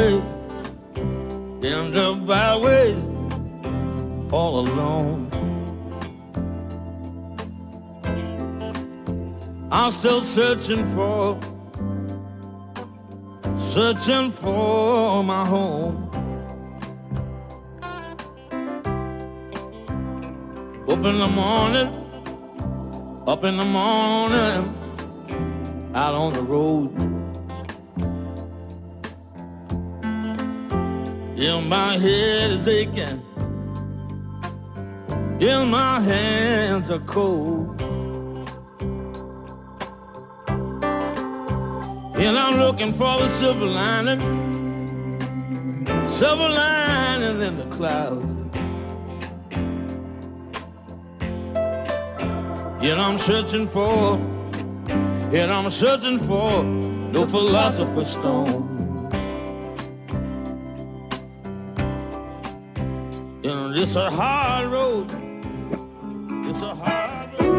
highway, in the byways, all alone. I'm still searching for my home. Up in the morning, out on the road. Yeah, my head is aching, yeah, my hands are cold. And I'm looking for the silver lining in the clouds. And I'm searching for no philosopher's stone. And it's a hard road, it's a hard road.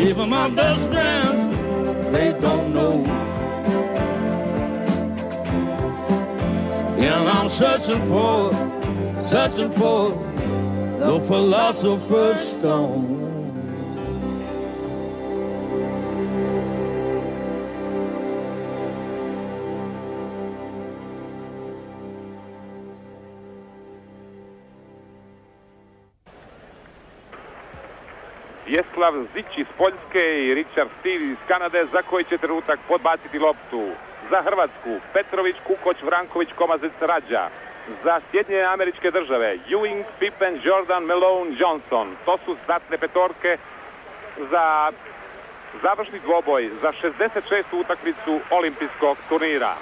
Even my best friends, they don't know. And I'm searching for the philosopher's stone. Vjeslav Zić iz Poljske i Richard Steele iz Kanade, za koji će trenutak podbaciti loptu. Za Hrvatsku Petrović, Kukoć, Vranković, Komazec, Rađa. Za Sjedinjene Američke Države Ewing, Pippen, Jordan, Malone, Johnson. To su startne petorke za završni dvoboj za 66. utakmicu olimpijskog turnira.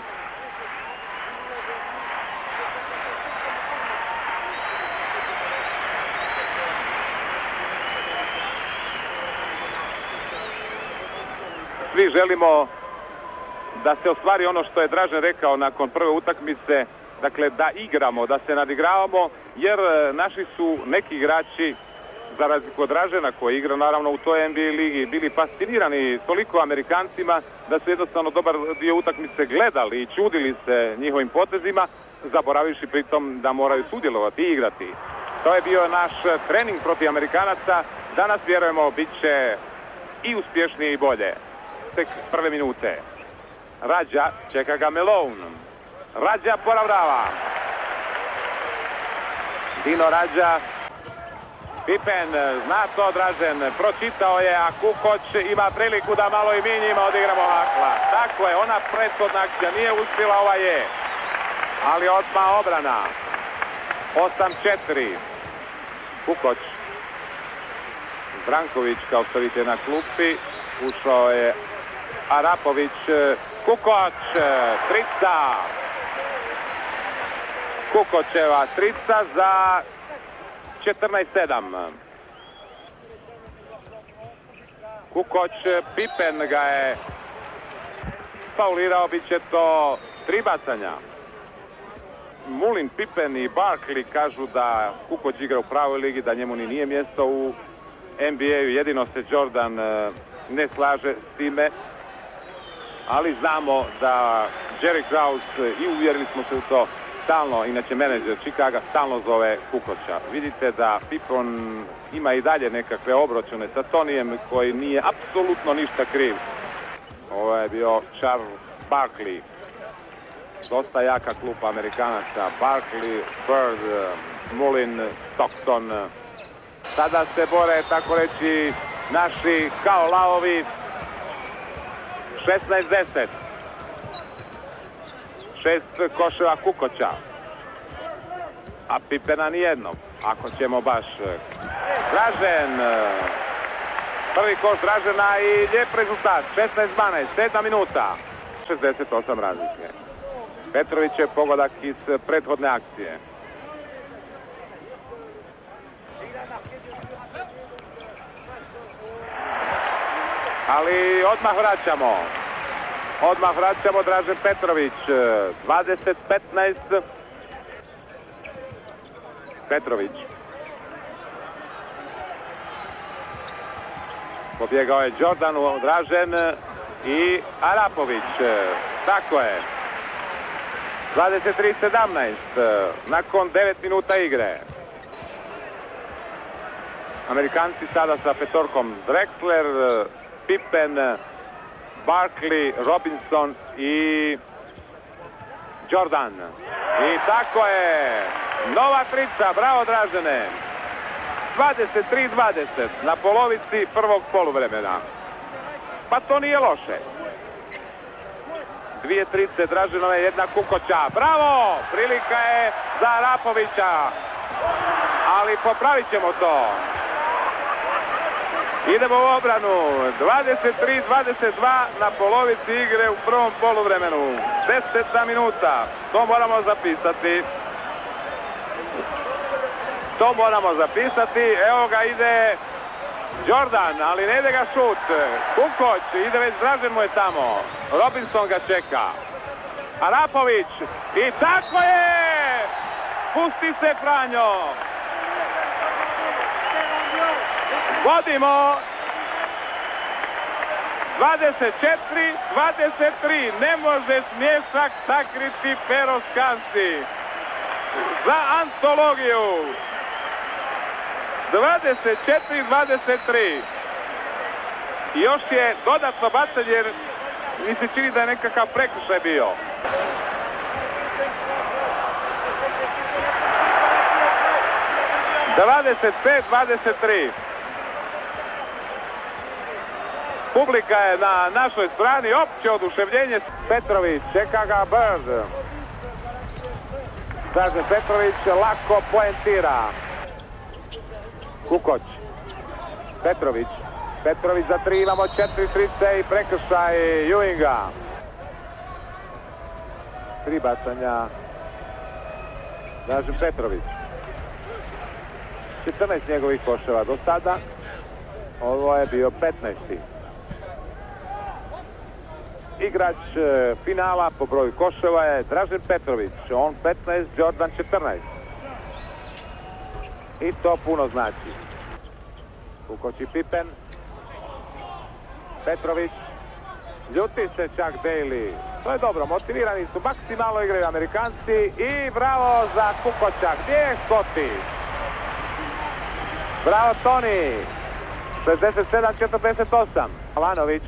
Svi želimo da se ostvari ono što je Dražen rekao nakon prve utakmice, dakle da igramo, da se nadigravamo, jer naši su neki igrači, za razliku od Dražena koji igra naravno u toj NBA ligi, bili fascinirani toliko Amerikancima da su jednostavno dobar dio utakmice gledali i čudili se njihovim potezima, zaboravivši pritom da moraju sudjelovati i igrati. To je bio naš trening protiv Amerikanaca. Danas vjerujemo bit će i uspješnije i bolje. Tek prve minute. Rađa, čeka ga Malone. Rađa poravdava. Dino Rađa. Pippen, zna to Dražen, pročitao je, a Kukoč ima priliku da malo i mi njima odigramo hakla. Tako je, ona prethodna akcija nije uspjela, ova je. Ali odmah obrana. 8-4. Kukoč. Branković, kao što vidite na klupi, ušao je Arapović. Kukoč, trica. Kukočeva trica za 14-7. Kukoč, Pippen ga je faulirao, bit će to 3 bacanja. Mullin, Pippen i Barkley kažu da Kukoč igra u pravoj ligi, da njemu ni nije mjesto u NBA-u, jedino se Jordan ne slaže s time. Ali znamo da Jerry Krause, i uvjerili smo se u to, stalno, inače menadžer Chicaga, stalno zove Kukoča. Vidite da Pippen ima i dalje nekakve obračune sa Tonijem koji nije apsolutno ništa kriv. Ovo je bio Charles Barkley. Dosta jaka klupa Amerikanaca. Barkley, Bird, Mullin, Stockton. Sada se bore, tako reći, naši kao lavovi. 16-10. 6 koševa Kukoča. A Pippena nijednog. Ako ćemo baš. Dražen. Prvi koš Dražena i lijep rezultat. 16-12. 7 minuta. 68 razlike. Petrović je pogodak iz prethodne akcije. Ali odmah vraćamo. Odmah vraćamo Dražen Petrović. 20-15. Petrović. Pobjegao je Jordan, Dražen i Arapović. Tako je. 23-17. Nakon 9 minuta igre. Amerikanci sada sa petorkom. Drexler, Pippen, Barkley, Robinson i Jordan. I tako je. Nova trica. Bravo Dražene. 23-20 na polovici prvog poluvremena. Pa to nije loše. 2 trice Draženove, 1 Kukoča. Bravo! Prilika je za Arapovića. Ali popravit ćemo to. Idemo u obranu. 23-22 na polovici igre u prvom poluvremenu. 10 minuta. To moramo zapisati. To moramo zapisati. Evo ga ide Jordan, ali ne ide ga šut. Kukoč, ide već Dražen mu je tamo. Robinson ga čeka. Arapović. I tako je! Pusti se Franjo. Vodimo. 24-23. Ne može smješak sakriti Pero Skansi. Za antologiju. 24-23. I još je dodatno bacanje jer mi se čini da je nekakav prekršaj bio. – 25-23. Publika je na našoj strani, opće oduševljenje. Petrović, čeka ga Bird. Dražen Petrović lako poentira. Kukoč. Petrović. Petrović za 3, imamo 4 trice i prekršaj Ewinga. 3 bacanja. Dražen Petrović. 14 njegovih koševa do sada. Ovo je bio 15. Igrač finala po broju koševa je Dražen Petrović. On 15, Jordan 14. I to puno znači. Kukoč i Pippen. Petrović. Ljuti se čak Daly. To je dobro, motivirani su, maksimalno igraju Amerikanci i bravo za Kukoča. Gdje je Scotty? Bravo Toni. 67-48. Alanović.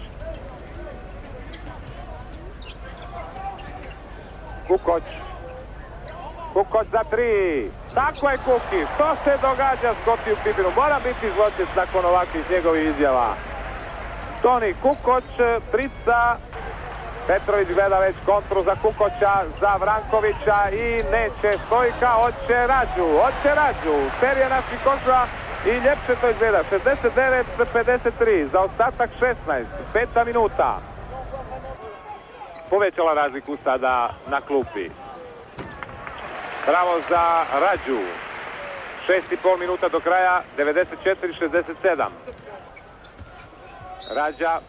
Kukoč. Kukoč za 3. Tako je Kuki. Što se događa Scotty u Pippinu? Mora biti zločest nakon ovakvih njegovih izjava. Toni Kukoč, trica. Petrović gleda već kontru za Kukoča, za Vrankovića i neće Stojka, hoće Rađu. Serija naših koševa i ljepše to izgleda. 69-53, za ostatak 16, 5 minuta. Povećala razliku sada na klupi. Bravo za Rađu. 6,5 minuta do kraja, 94-67. Rađa,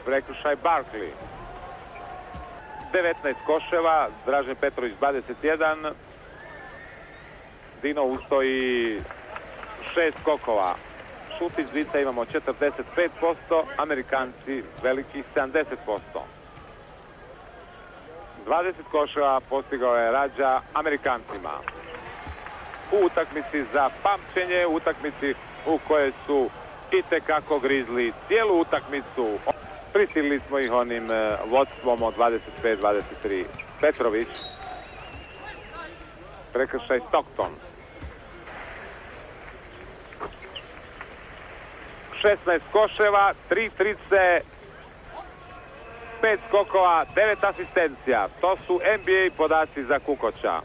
prekršaj Barkley. 19 koševa, Dražen Petrović 21. Dino ustoji 6 skokova. Šut iz žica imamo 45%, Amerikanci velikih 70%. 20 koševa postigao je Rađa Amerikancima. U utakmici za pamćenje, u utakmici u kojoj su itekako grizli cijelu utakmicu. Prisilili smo ih onim vodstvom od 25-23. Petrović. Prekršaj Stockton. 16 koševa, 3 trice, 5 skokova, 9 asistencija. To su NBA podaci za Kukoča.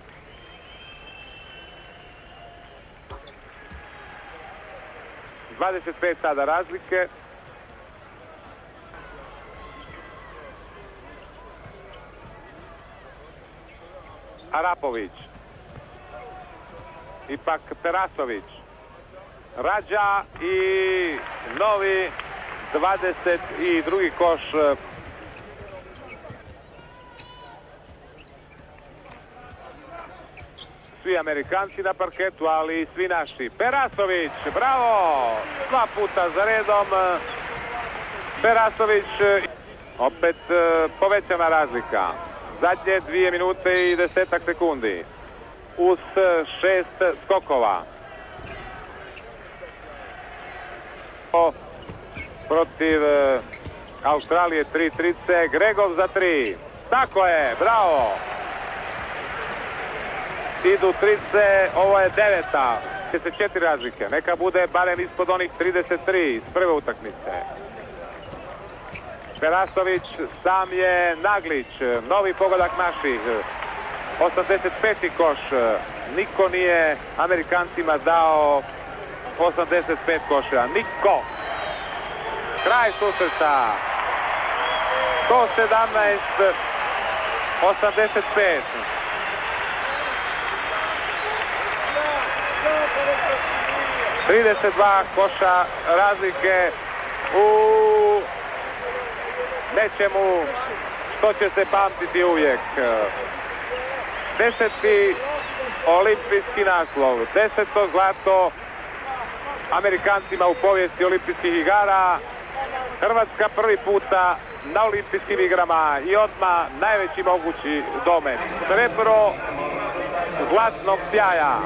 ...25 sada razlike. Arapović. Ipak Perasović. Rađa i novi 22. koš. Svi Amerikanci na parketu, ali i svi naši. Perasović, bravo! 2 puta za redom. Perasović, opet povećana razlika. Zadnje 2 minute i 10 sekundi. Uz 6 skokova. Protiv Australije 3 trice. Gregov za 3. Tako je, bravo! Idu trice, ovo je 9. 4 razlike. Neka bude barem ispod onih 33 iz prve utakmice. Perasović, sam je Naglić, novi pogodak naših. 85. koš. Niko nije Amerikancima dao 85 koševa. Niko. Kraj susreta. 117-85. ...32 koša razlike u nečemu što će se pamtiti uvijek. 10. olimpijski naslov, 10. zlato Amerikancima u povijesti olimpijskih igara. Hrvatska prvi puta na olimpijskim igrama i odmah najveći mogući domet. Srebro zlatnog sjaja.